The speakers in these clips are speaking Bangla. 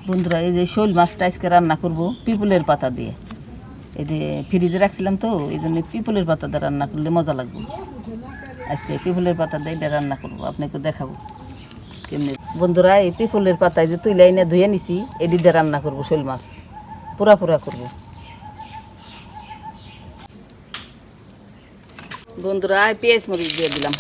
বন্ধুরা এই যে শোল মাছটা আজকে রান্না করব পিপলের পাতা দিয়ে। এই যে ফ্রিজে রাখছিলাম তো এই জন্য পিপলের পাতা দিয়ে রান্না করলে মজা লাগবে। আজকে পিপলের পাতা দিয়ে এটা রান্না করবো, আপনাকে দেখাবো কেমনি। বন্ধুরা এই পিপলের পাতায় যে তুইলাই না ধুয়ে নিছি এটি দিয়ে রান্না করবো শোল মাছ, পুরা পুরা করবো। বন্ধুরা পেঁয়াজ মরিচ দিয়ে দিলাম।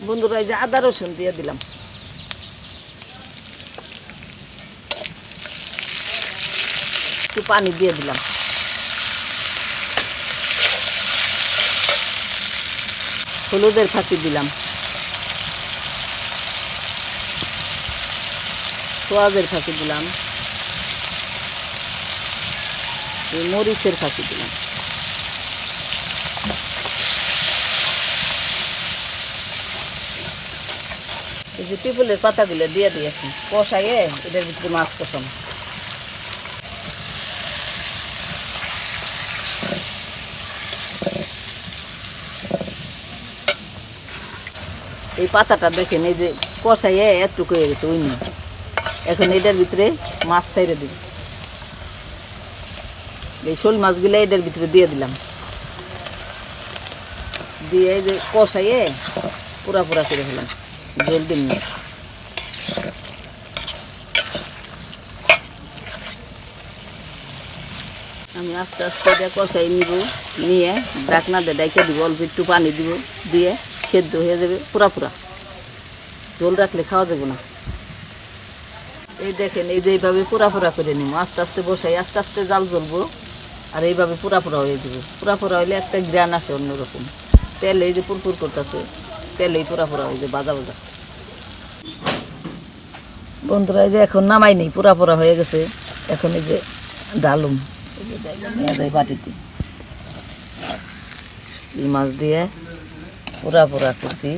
বন্ধুরা এই যে আদা রসুন দিয়ে দিলাম। একটু পানি দিয়ে দিলাম। হলুদের ফাঁকি দিলাম, পেঁয়াজের ফাঁকি দিলাম, মরিচের ফাঁকি দিলাম। এই যে পিপলের পাতাগুলো দিয়ে দিয়েছি কষাইয়ে এটার ভিতরে মাছ কষানো। এই পাতাটা দেখেন এই যে কষাইয়ে একটুকু হয়ে গেছে উইনি। এখন এটার ভিতরে মাছ ছেড়ে দিই। এই শোল মাছগুলো এটার ভিতরে দিয়ে দিলাম, দিয়ে এই যে কষাইয়ে পুরা পুরা করে ফেলাম, জল দিন না। আমি আস্তে আস্তে দিয়ে কষাই নিব, নিয়ে ঢাকনা দিয়ে ডাইকে দিব, অল্প একটু পানি দিব, দিয়ে সেদ্ধ হয়ে যাবে পুরা পুরা। জল রাখলে খাওয়া যাবে না। এই দেখেন এই যে এইভাবে পুরা পুরা করে নিব, আস্তে আস্তে বসাই, আস্তে আস্তে জাল জ্বলবো আর এইভাবে পুরা পুরা হয়ে যাবে। পুরা পুরা হইলে একটা গ্রান আসে অন্যরকম। তেলে এই যে পুরপুর করতেছে, তেলেই পুরা পুরা হয়ে যায় বাজা বাজা। বন্ধুরা এই যে এখন নামাই নেই, পুরা পুরা হয়ে গেছে। এখন এই যে ডালুম বাটিতে মাছ দিয়ে পুরা পুরা করছি,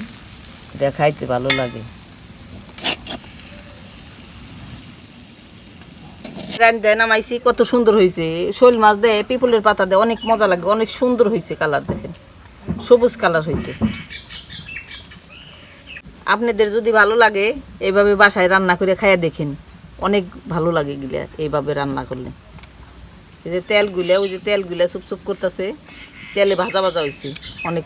এটা খাইতে ভালো লাগে। দেয় নামাইছি, কত সুন্দর হয়েছে। শোল মাছ দেয় পিপলের পাতা দেয়, অনেক মজা লাগে, অনেক সুন্দর হয়েছে। কালার দেখেন সবুজ কালার হয়েছে। আপনাদের যদি ভালো লাগে এইভাবে বাসায় রান্না করে খাইয়া দেখেন, অনেক ভালো লাগে গিলা এইভাবে রান্না করলে। এই যে তেলগুলা, ওই যে তেলগুলা চুপ চুপ করতেছে, তেলে ভাজা ভাজা হয়েছে অনেক।